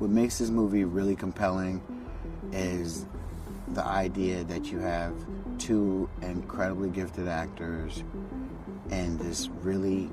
What makes this movie really compelling is the idea that you have two incredibly gifted actors and this really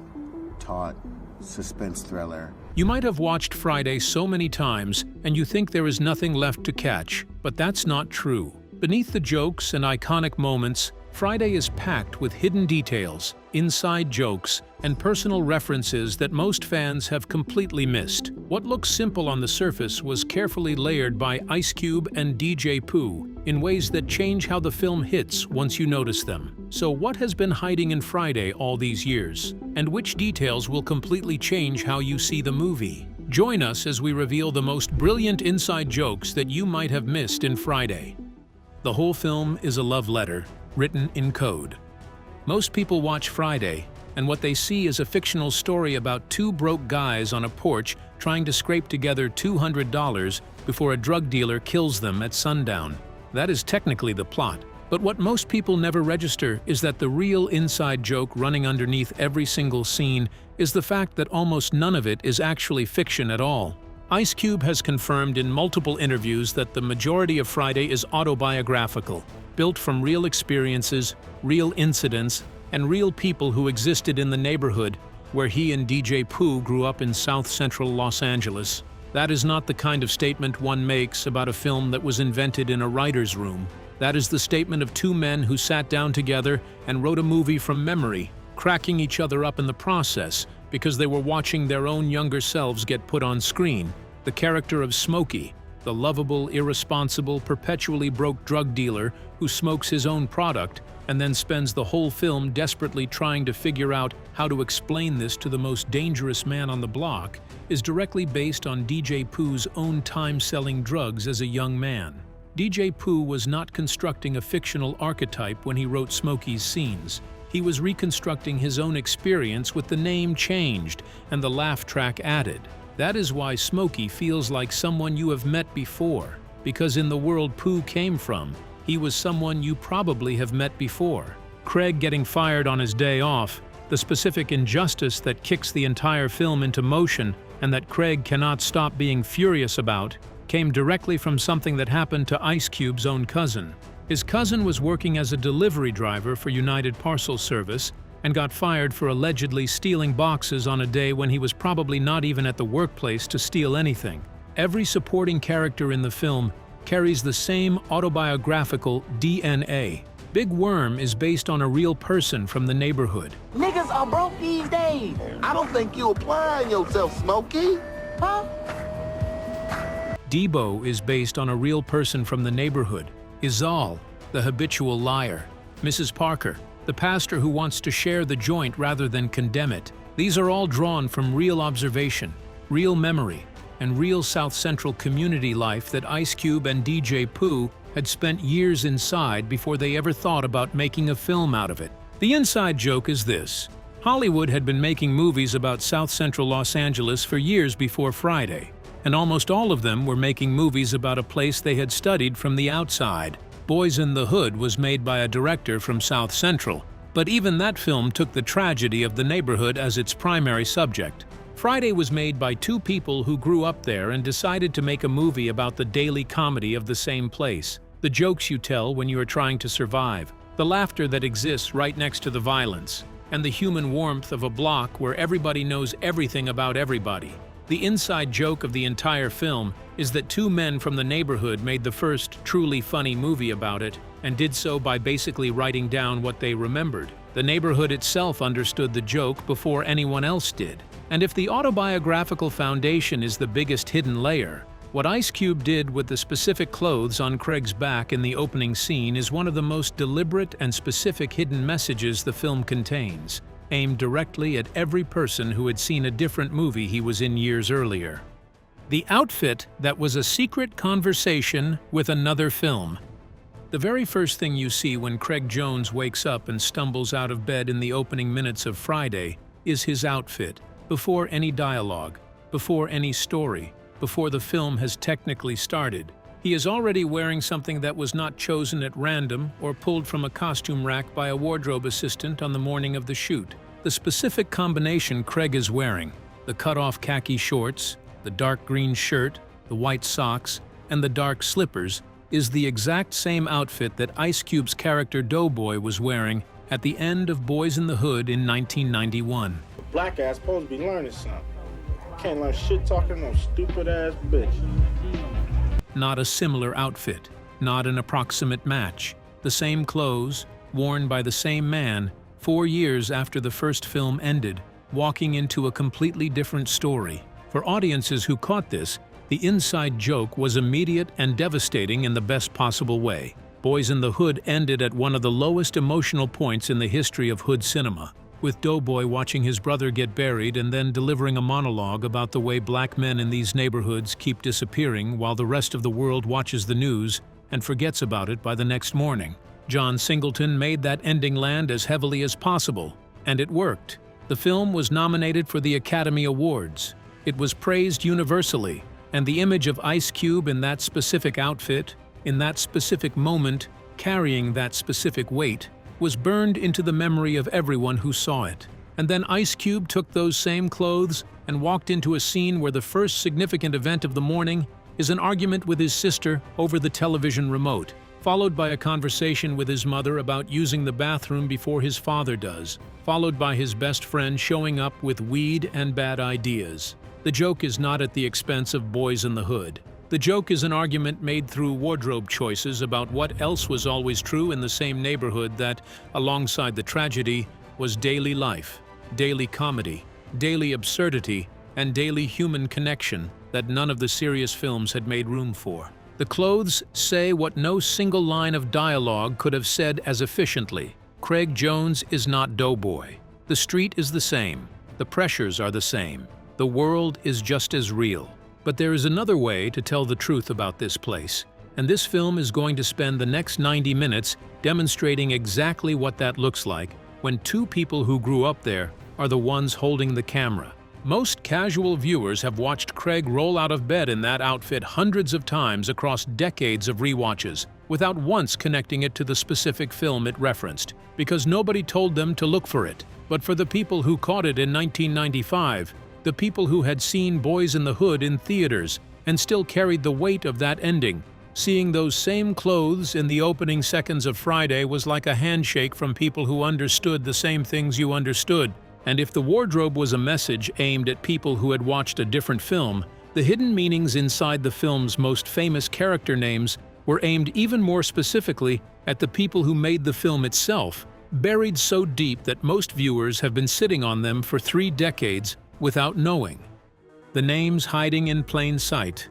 taut suspense thriller. You might have watched Friday so many times and you think there is nothing left to catch, but that's not true. Beneath the jokes and iconic moments, Friday is packed with hidden details, inside jokes, and personal references that most fans have completely missed. What looks simple on the surface was carefully layered by Ice Cube and DJ Pooh in ways that change how the film hits once you notice them. So what has been hiding in Friday all these years? And which details will completely change how you see the movie? Join us as we reveal the most brilliant inside jokes that you might have missed in Friday. The whole film is a love letter, written in code. Most people watch Friday, and what they see is a fictional story about two broke guys on a porch trying to scrape together $200 before a drug dealer kills them at sundown. That is technically the plot, but what most people never register is that the real inside joke running underneath every single scene is the fact that almost none of it is actually fiction at all. Ice Cube has confirmed in multiple interviews that the majority of Friday is autobiographical, built from real experiences, real incidents, and real people who existed in the neighborhood where he and DJ Pooh grew up in South Central Los Angeles. That is not the kind of statement one makes about a film that was invented in a writer's room. That is the statement of two men who sat down together and wrote a movie from memory, cracking each other up in the process because they were watching their own younger selves get put on screen. The character of Smokey, the lovable, irresponsible, perpetually broke drug dealer who smokes his own product and then spends the whole film desperately trying to figure out how to explain this to the most dangerous man on the block, is directly based on DJ Pooh's own time selling drugs as a young man. DJ Pooh was not constructing a fictional archetype when he wrote Smokey's scenes. He was reconstructing his own experience with the name changed and the laugh track added. That is why Smokey feels like someone you have met before, because in the world Pooh came from, he was someone you probably have met before. Craig getting fired on his day off, the specific injustice that kicks the entire film into motion and that Craig cannot stop being furious about, came directly from something that happened to Ice Cube's own cousin. His cousin was working as a delivery driver for United Parcel Service and got fired for allegedly stealing boxes on a day when he was probably not even at the workplace to steal anything. Every supporting character in the film carries the same autobiographical DNA. Big Worm is based on a real person from the neighborhood. Niggas are broke these days. I don't think you applying yourself, Smokey. Huh? Debo is based on a real person from the neighborhood. Izal, the habitual liar. Mrs. Parker, the pastor who wants to share the joint rather than condemn it. These are all drawn from real observation, real memory, and real South Central community life that Ice Cube and DJ Pooh had spent years inside before they ever thought about making a film out of it. The inside joke is this. Hollywood had been making movies about South Central Los Angeles for years before Friday, and almost all of them were making movies about a place they had studied from the outside. Boys in the Hood was made by a director from South Central, but even that film took the tragedy of the neighborhood as its primary subject. Friday was made by two people who grew up there and decided to make a movie about the daily comedy of the same place, the jokes you tell when you are trying to survive, the laughter that exists right next to the violence, and the human warmth of a block where everybody knows everything about everybody. The inside joke of the entire film is that two men from the neighborhood made the first truly funny movie about it, and did so by basically writing down what they remembered. The neighborhood itself understood the joke before anyone else did. And if the autobiographical foundation is the biggest hidden layer, what Ice Cube did with the specific clothes on Craig's back in the opening scene is one of the most deliberate and specific hidden messages the film contains, aimed directly at every person who had seen a different movie he was in years earlier. The outfit that was a secret conversation with another film. The very first thing you see when Craig Jones wakes up and stumbles out of bed in the opening minutes of Friday is his outfit, before any dialogue, before any story, before the film has technically started. He is already wearing something that was not chosen at random or pulled from a costume rack by a wardrobe assistant on the morning of the shoot. The specific combination Craig is wearing, the cut-off khaki shorts, the dark green shirt, the white socks, and the dark slippers is the exact same outfit that Ice Cube's character Doughboy was wearing at the end of Boys in the Hood in 1991. Black ass supposed to be learning something. Can't learn shit talking no stupid ass bitch. Not a similar outfit, not an approximate match. The same clothes, worn by the same man, 4 years after the first film ended, walking into a completely different story. For audiences who caught this, the inside joke was immediate and devastating in the best possible way. Boys in the Hood ended at one of the lowest emotional points in the history of hood cinema, with Doughboy watching his brother get buried and then delivering a monologue about the way black men in these neighborhoods keep disappearing while the rest of the world watches the news and forgets about it by the next morning. John Singleton made that ending land as heavily as possible, and it worked. The film was nominated for the Academy Awards. It was praised universally, and the image of Ice Cube in that specific outfit, in that specific moment, carrying that specific weight, was burned into the memory of everyone who saw it. And then Ice Cube took those same clothes and walked into a scene where the first significant event of the morning is an argument with his sister over the television remote, followed by a conversation with his mother about using the bathroom before his father does, followed by his best friend showing up with weed and bad ideas. The joke is not at the expense of Boys in the Hood. The joke is an argument made through wardrobe choices about what else was always true in the same neighborhood that, alongside the tragedy, was daily life, daily comedy, daily absurdity, and daily human connection that none of the serious films had made room for. The clothes say what no single line of dialogue could have said as efficiently. Craig Jones is not Doughboy. The street is the same. The pressures are the same. The world is just as real. But there is another way to tell the truth about this place, and this film is going to spend the next 90 minutes demonstrating exactly what that looks like when two people who grew up there are the ones holding the camera. Most casual viewers have watched Craig roll out of bed in that outfit hundreds of times across decades of rewatches, without once connecting it to the specific film it referenced, because nobody told them to look for it. But for the people who caught it in 1995, the people who had seen Boys in the Hood in theaters and still carried the weight of that ending, seeing those same clothes in the opening seconds of Friday was like a handshake from people who understood the same things you understood. And if the wardrobe was a message aimed at people who had watched a different film, the hidden meanings inside the film's most famous character names were aimed even more specifically at the people who made the film itself, buried so deep that most viewers have been sitting on them for 3 decades without knowing. The names hiding in plain sight.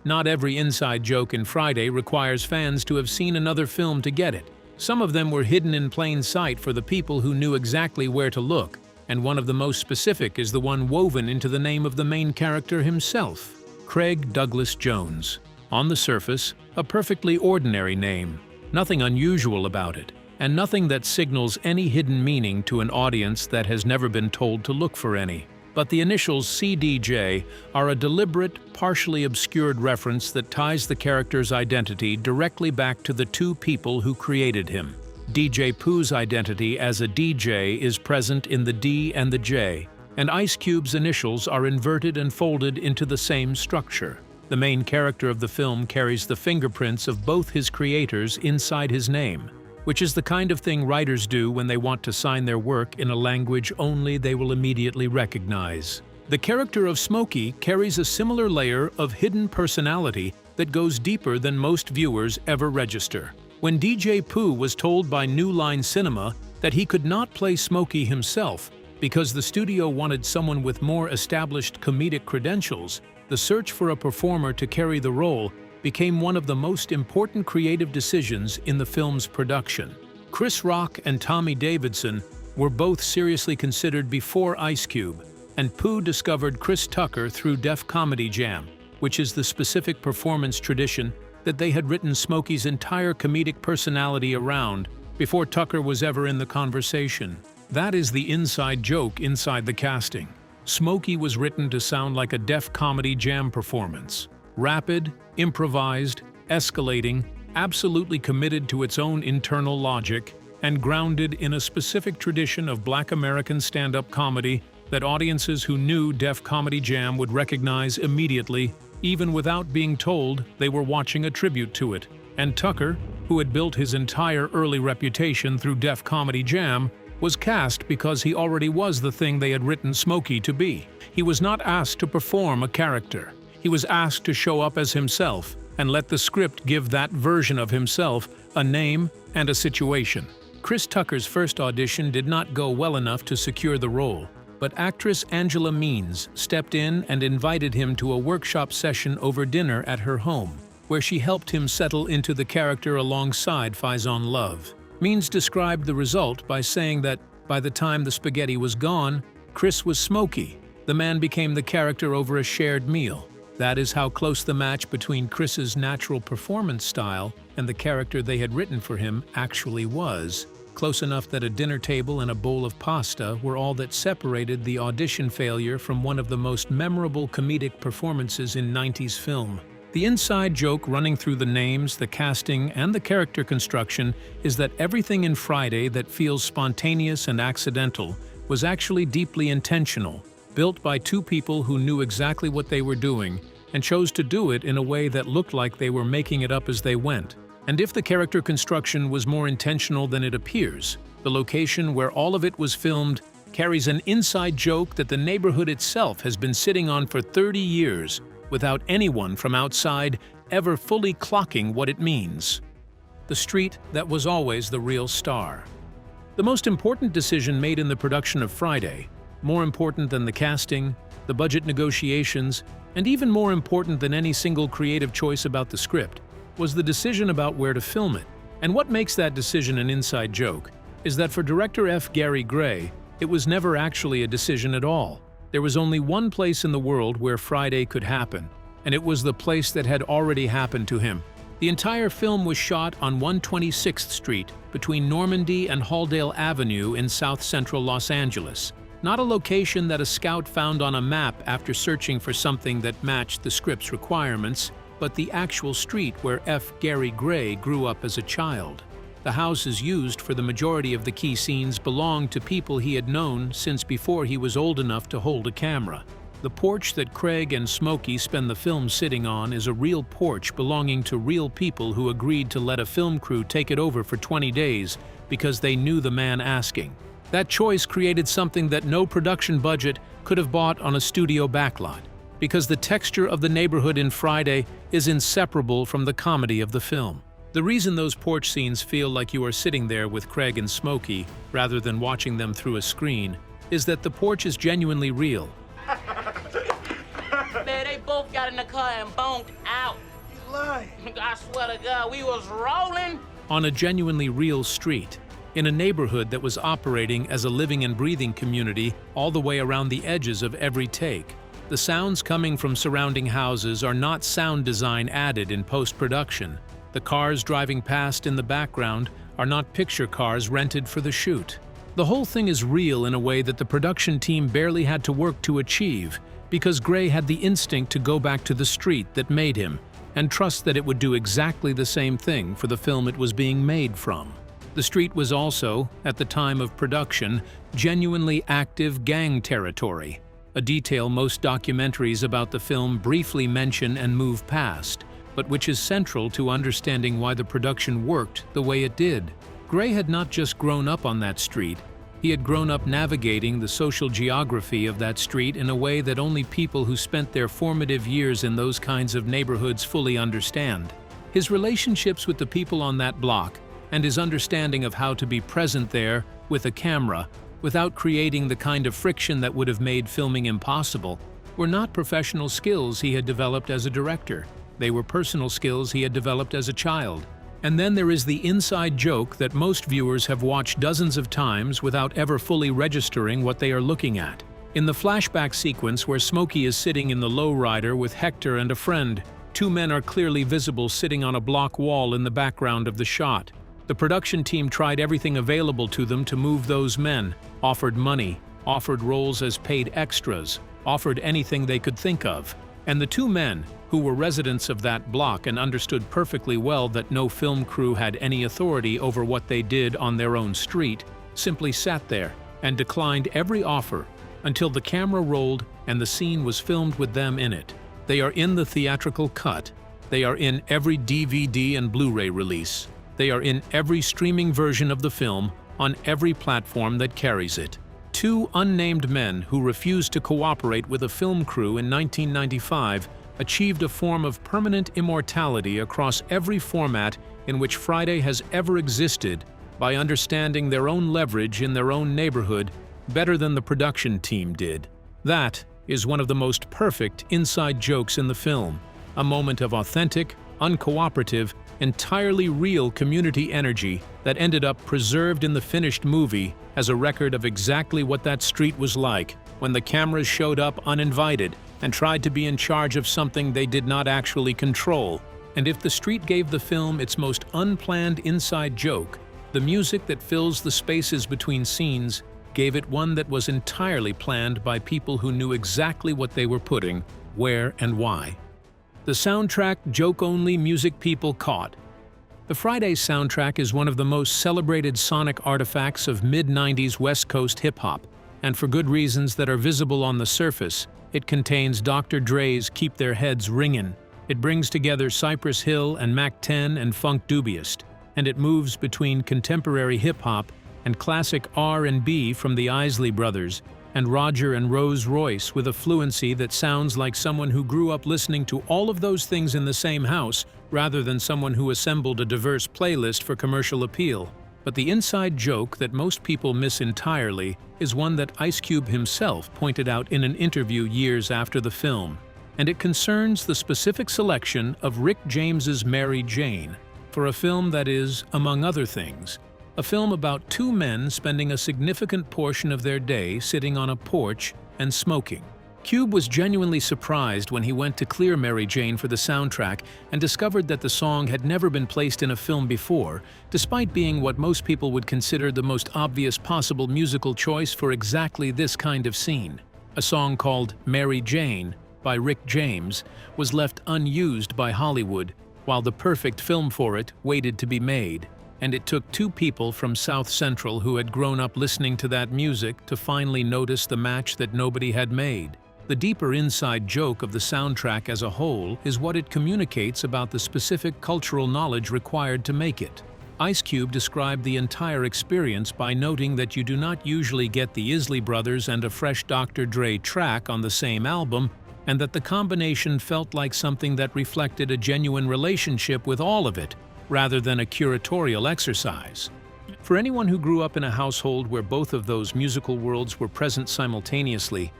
Not every inside joke in Friday requires fans to have seen another film to get it. Some of them were hidden in plain sight for the people who knew exactly where to look, and one of the most specific is the one woven into the name of the main character himself, Craig Douglas Jones. On the surface, a perfectly ordinary name, nothing unusual about it, and nothing that signals any hidden meaning to an audience that has never been told to look for any. But the initials CDJ are a deliberate, partially obscured reference that ties the character's identity directly back to the two people who created him. DJ Pooh's identity as a DJ is present in the D and the J, and Ice Cube's initials are inverted and folded into the same structure. The main character of the film carries the fingerprints of both his creators inside his name, which is the kind of thing writers do when they want to sign their work in a language only they will immediately recognize. The character of Smokey carries a similar layer of hidden personality that goes deeper than most viewers ever register. When DJ Pooh was told by New Line Cinema that he could not play Smokey himself because the studio wanted someone with more established comedic credentials, the search for a performer to carry the role became one of the most important creative decisions in the film's production. Chris Rock and Tommy Davidson were both seriously considered before Ice Cube, and Pooh discovered Chris Tucker through Def Comedy Jam, which is the specific performance tradition that they had written Smokey's entire comedic personality around before Tucker was ever in the conversation. That is the inside joke inside the casting. Smokey was written to sound like a Def Comedy Jam performance. Rapid, improvised, escalating, absolutely committed to its own internal logic, and grounded in a specific tradition of Black American stand-up comedy that audiences who knew Def Comedy Jam would recognize immediately, even without being told they were watching a tribute to it. And Tucker, who had built his entire early reputation through Def Comedy Jam, was cast because he already was the thing they had written Smokey to be. He was not asked to perform a character. He was asked to show up as himself and let the script give that version of himself a name and a situation. Chris Tucker's first audition did not go well enough to secure the role, but actress Angela Means stepped in and invited him to a workshop session over dinner at her home, where she helped him settle into the character alongside Faison Love. Means described the result by saying that by the time the spaghetti was gone, Chris was Smokey. The man became the character over a shared meal. That is how close the match between Chris's natural performance style and the character they had written for him actually was. Close enough that a dinner table and a bowl of pasta were all that separated the audition failure from one of the most memorable comedic performances in 90s film. The inside joke running through the names, the casting, and the character construction is that everything in Friday that feels spontaneous and accidental was actually deeply intentional, built by two people who knew exactly what they were doing and chose to do it in a way that looked like they were making it up as they went. And if the character construction was more intentional than it appears, the location where all of it was filmed carries an inside joke that the neighborhood itself has been sitting on for 30 years without anyone from outside ever fully clocking what it means. The street that was always the real star. The most important decision made in the production of Friday, more important than the casting, the budget negotiations, and even more important than any single creative choice about the script, was the decision about where to film it. And what makes that decision an inside joke is that for director F. Gary Gray, it was never actually a decision at all. There was only one place in the world where Friday could happen, and it was the place that had already happened to him. The entire film was shot on 126th Street between Normandy and Halldale Avenue in South Central Los Angeles. Not a location that a scout found on a map after searching for something that matched the script's requirements, but the actual street where F. Gary Gray grew up as a child. The houses used for the majority of the key scenes belonged to people he had known since before he was old enough to hold a camera. The porch that Craig and Smokey spend the film sitting on is a real porch belonging to real people who agreed to let a film crew take it over for 20 days because they knew the man asking. That choice created something that no production budget could have bought on a studio backlot, because the texture of the neighborhood in Friday is inseparable from the comedy of the film. The reason those porch scenes feel like you are sitting there with Craig and Smokey rather than watching them through a screen is that the porch is genuinely real. Man, they both got in the car and bonked out. You lying. I swear to God, we was rolling. On a genuinely real street, in a neighborhood that was operating as a living and breathing community all the way around the edges of every take. The sounds coming from surrounding houses are not sound design added in post-production. The cars driving past in the background are not picture cars rented for the shoot. The whole thing is real in a way that the production team barely had to work to achieve, because Gray had the instinct to go back to the street that made him and trust that it would do exactly the same thing for the film it was being made from. The street was also, at the time of production, genuinely active gang territory, a detail most documentaries about the film briefly mention and move past, but which is central to understanding why the production worked the way it did. Gray had not just grown up on that street, he had grown up navigating the social geography of that street in a way that only people who spent their formative years in those kinds of neighborhoods fully understand. His relationships with the people on that block and his understanding of how to be present there with a camera without creating the kind of friction that would have made filming impossible were not professional skills he had developed as a director. They were personal skills he had developed as a child. And then there is the inside joke that most viewers have watched dozens of times without ever fully registering what they are looking at. In the flashback sequence where Smokey is sitting in the lowrider with Hector and a friend, two men are clearly visible sitting on a block wall in the background of the shot. The production team tried everything available to them to move those men, offered money, offered roles as paid extras, offered anything they could think of. And the two men, who were residents of that block and understood perfectly well that no film crew had any authority over what they did on their own street, simply sat there and declined every offer until the camera rolled and the scene was filmed with them in it. They are in the theatrical cut. They are in every DVD and Blu-ray release. They are in every streaming version of the film on every platform that carries it. Two unnamed men who refused to cooperate with a film crew in 1995 achieved a form of permanent immortality across every format in which Friday has ever existed by understanding their own leverage in their own neighborhood better than the production team did. That is one of the most perfect inside jokes in the film, a moment of authentic, uncooperative, entirely real community energy that ended up preserved in the finished movie as a record of exactly what that street was like when the cameras showed up uninvited and tried to be in charge of something they did not actually control. And if the street gave the film its most unplanned inside joke, the music that fills the spaces between scenes gave it one that was entirely planned by people who knew exactly what they were putting, where and why. The soundtrack joke-only music people caught. The Friday soundtrack is one of the most celebrated sonic artifacts of mid-90s West Coast hip-hop, and for good reasons that are visible on the surface, it contains Dr. Dre's Keep Their Heads Ringin'. It brings together Cypress Hill and Mac 10 and Funk Dubious, and it moves between contemporary hip-hop and classic R&B from the Isley Brothers and Roger and Rose Royce with a fluency that sounds like someone who grew up listening to all of those things in the same house rather than someone who assembled a diverse playlist for commercial appeal. But the inside joke that most people miss entirely is one that Ice Cube himself pointed out in an interview years after the film, and it concerns the specific selection of Rick James's Mary Jane for a film that is, among other things, a film about two men spending a significant portion of their day sitting on a porch and smoking. Cube was genuinely surprised when he went to clear Mary Jane for the soundtrack and discovered that the song had never been placed in a film before, despite being what most people would consider the most obvious possible musical choice for exactly this kind of scene. A song called Mary Jane by Rick James was left unused by Hollywood, while the perfect film for it waited to be made. And it took two people from South Central who had grown up listening to that music to finally notice the match that nobody had made. The deeper inside joke of the soundtrack as a whole is what it communicates about the specific cultural knowledge required to make it. Ice Cube described the entire experience by noting that you do not usually get the Isley Brothers and a fresh Dr. Dre track on the same album, and that the combination felt like something that reflected a genuine relationship with all of it, rather than a curatorial exercise. For anyone who grew up in a household where both of those musical worlds were present simultaneously,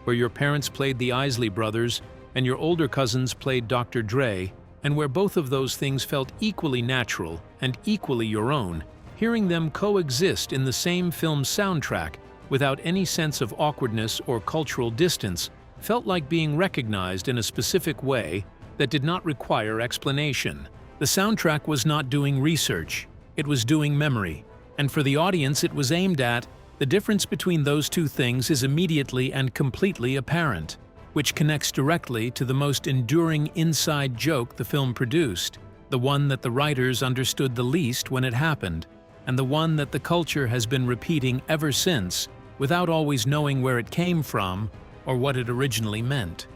where your parents played the Isley Brothers and your older cousins played Dr. Dre, and where both of those things felt equally natural and equally your own, hearing them coexist in the same film's soundtrack without any sense of awkwardness or cultural distance felt like being recognized in a specific way that did not require explanation. The soundtrack was not doing research, it was doing memory, and for the audience it was aimed at, the difference between those two things is immediately and completely apparent, which connects directly to the most enduring inside joke the film produced, the one that the writers understood the least when it happened, and the one that the culture has been repeating ever since, without always knowing where it came from or what it originally meant.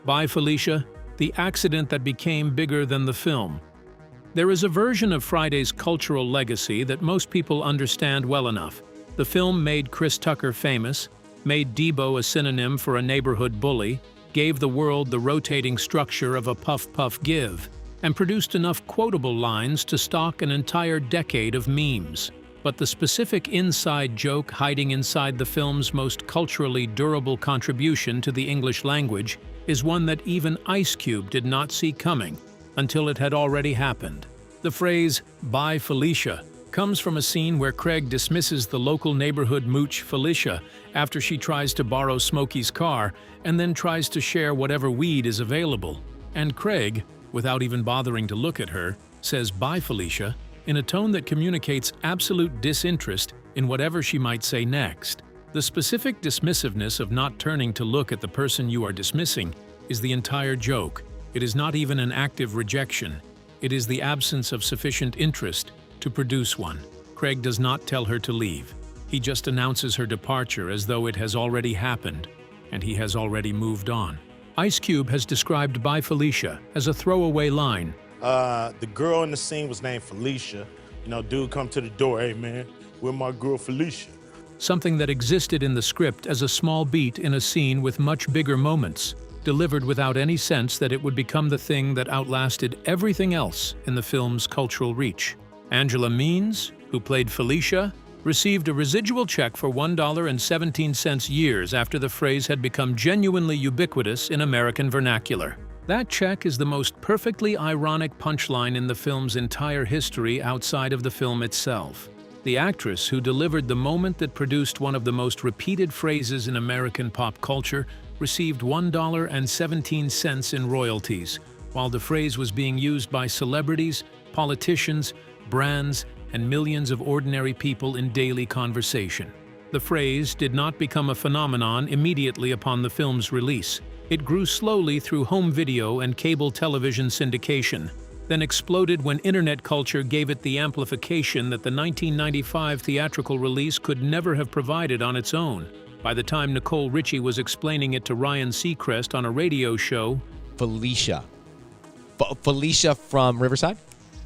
Bye Felicia, the accident that became bigger than the film. There is a version of Friday's cultural legacy that most people understand well enough. The film made Chris Tucker famous, made Debo a synonym for a neighborhood bully, gave the world the rotating structure of a puff-puff give, and produced enough quotable lines to stock an entire decade of memes. But the specific inside joke hiding inside the film's most culturally durable contribution to the English language is one that even Ice Cube did not see coming until it had already happened. The phrase, "Bye Felicia," comes from a scene where Craig dismisses the local neighborhood mooch Felicia after she tries to borrow Smokey's car and then tries to share whatever weed is available. And Craig, without even bothering to look at her, says "Bye Felicia" in a tone that communicates absolute disinterest in whatever she might say next. The specific dismissiveness of not turning to look at the person you are dismissing is the entire joke. It is not even an active rejection. It is the absence of sufficient interest to produce one. Craig does not tell her to leave. He just announces her departure as though it has already happened, and he has already moved on. Ice Cube has described Bye Felicia as a throwaway line. The girl in the scene was named Felicia. You know, dude come to the door, hey man, where my girl Felicia? Something that existed in the script as a small beat in a scene with much bigger moments, delivered without any sense that it would become the thing that outlasted everything else in the film's cultural reach. Angela Means, who played Felicia, received a residual check for $1.17 years after the phrase had become genuinely ubiquitous in American vernacular. That check is the most perfectly ironic punchline in the film's entire history outside of the film itself. The actress who delivered the moment that produced one of the most repeated phrases in American pop culture received $1.17 in royalties, while the phrase was being used by celebrities, politicians, brands, and millions of ordinary people in daily conversation. The phrase did not become a phenomenon immediately upon the film's release. It grew slowly through home video and cable television syndication, then exploded when internet culture gave it the amplification that the 1995 theatrical release could never have provided on its own. By the time Nicole Richie was explaining it to Ryan Seacrest on a radio show, Felicia. Felicia from Riverside?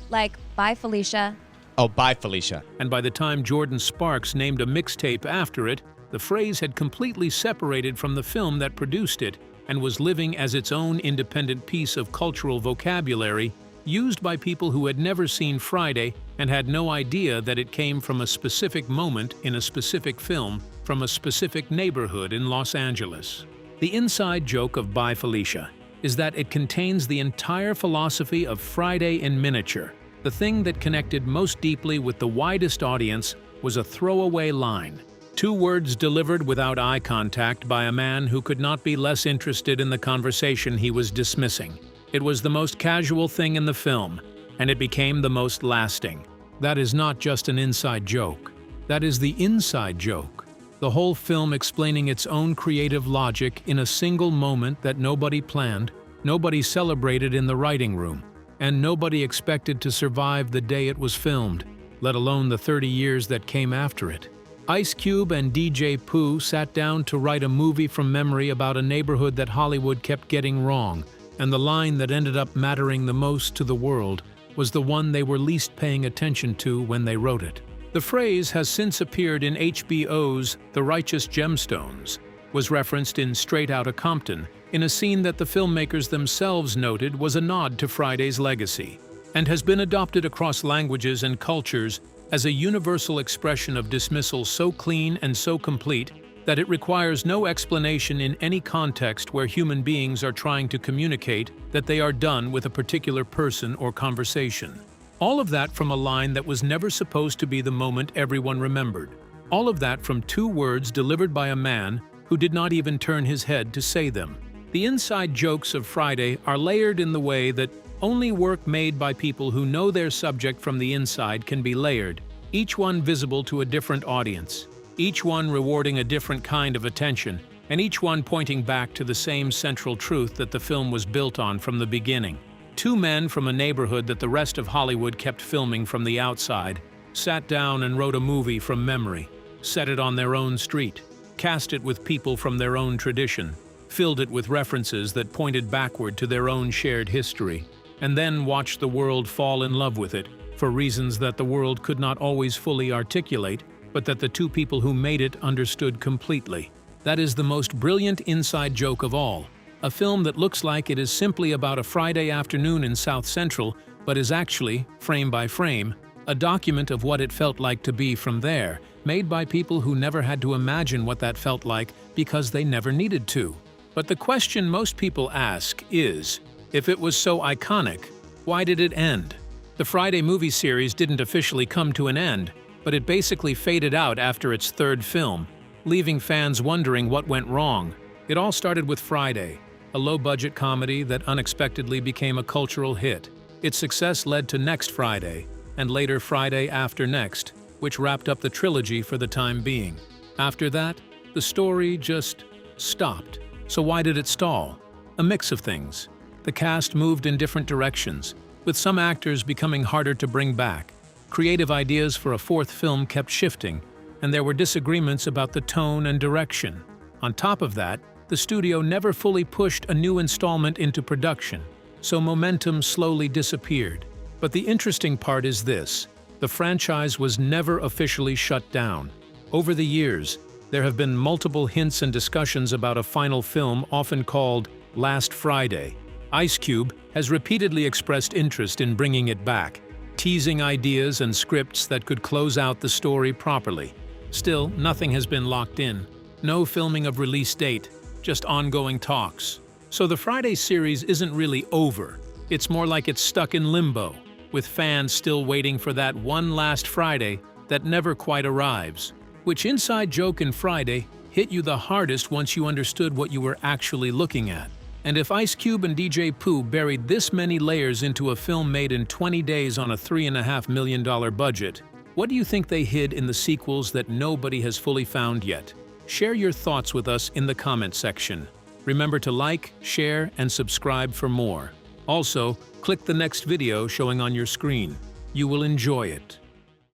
Like, Bye Felicia. Oh, Bye Felicia. And by the time Jordan Sparks named a mixtape after it, the phrase had completely separated from the film that produced it and was living as its own independent piece of cultural vocabulary used by people who had never seen Friday and had no idea that it came from a specific moment in a specific film from a specific neighborhood in Los Angeles. The inside joke of Bye Felicia is that it contains the entire philosophy of Friday in miniature. The thing that connected most deeply with the widest audience was a throwaway line. 2 words delivered without eye contact by a man who could not be less interested in the conversation he was dismissing. It was the most casual thing in the film, and it became the most lasting. That is not just an inside joke. That is the inside joke. The whole film explaining its own creative logic in a single moment that nobody planned, nobody celebrated in the writing room, and nobody expected to survive the day it was filmed, let alone the 30 years that came after it. Ice Cube and DJ Pooh sat down to write a movie from memory about a neighborhood that Hollywood kept getting wrong, and the line that ended up mattering the most to the world was the one they were least paying attention to when they wrote it. The phrase has since appeared in HBO's The Righteous Gemstones, was referenced in Straight Outta Compton, in a scene that the filmmakers themselves noted was a nod to Friday's legacy, and has been adopted across languages and cultures as a universal expression of dismissal so clean and so complete that it requires no explanation in any context where human beings are trying to communicate that they are done with a particular person or conversation. All of that from a line that was never supposed to be the moment everyone remembered. All of that from 2 words delivered by a man who did not even turn his head to say them. The inside jokes of Friday are layered in the way that only work made by people who know their subject from the inside can be layered, each one visible to a different audience, each one rewarding a different kind of attention, and each one pointing back to the same central truth that the film was built on from the beginning. 2 men from a neighborhood that the rest of Hollywood kept filming from the outside sat down and wrote a movie from memory, set it on their own street, cast it with people from their own tradition, filled it with references that pointed backward to their own shared history, and then watched the world fall in love with it for reasons that the world could not always fully articulate, but that the 2 people who made it understood completely. That is the most brilliant inside joke of all. A film that looks like it is simply about a Friday afternoon in South Central, but is actually, frame by frame, a document of what it felt like to be from there, made by people who never had to imagine what that felt like because they never needed to. But the question most people ask is, if it was so iconic, why did it end? The Friday movie series didn't officially come to an end, but it basically faded out after its 3rd film, leaving fans wondering what went wrong. It all started with Friday, a low-budget comedy that unexpectedly became a cultural hit. Its success led to Next Friday, and later Friday After Next, which wrapped up the trilogy for the time being. After that, the story just stopped. So why did it stall? A mix of things. The cast moved in different directions, with some actors becoming harder to bring back. Creative ideas for a 4th film kept shifting, and there were disagreements about the tone and direction. On top of that, the studio never fully pushed a new installment into production, so momentum slowly disappeared. But the interesting part is this: the franchise was never officially shut down. Over the years, there have been multiple hints and discussions about a final film often called Last Friday. Ice Cube has repeatedly expressed interest in bringing it back, teasing ideas and scripts that could close out the story properly. Still, nothing has been locked in. No filming of release date, just ongoing talks. So the Friday series isn't really over. It's more like it's stuck in limbo, with fans still waiting for that one last Friday that never quite arrives. Which inside joke in Friday hit you the hardest once you understood what you were actually looking at? And if Ice Cube and DJ Pooh buried this many layers into a film made in 20 days on a $3.5 million budget, what do you think they hid in the sequels that nobody has fully found yet? Share your thoughts with us in the comment section. Remember to like, share, and subscribe for more. Also, click the next video showing on your screen. You will enjoy it.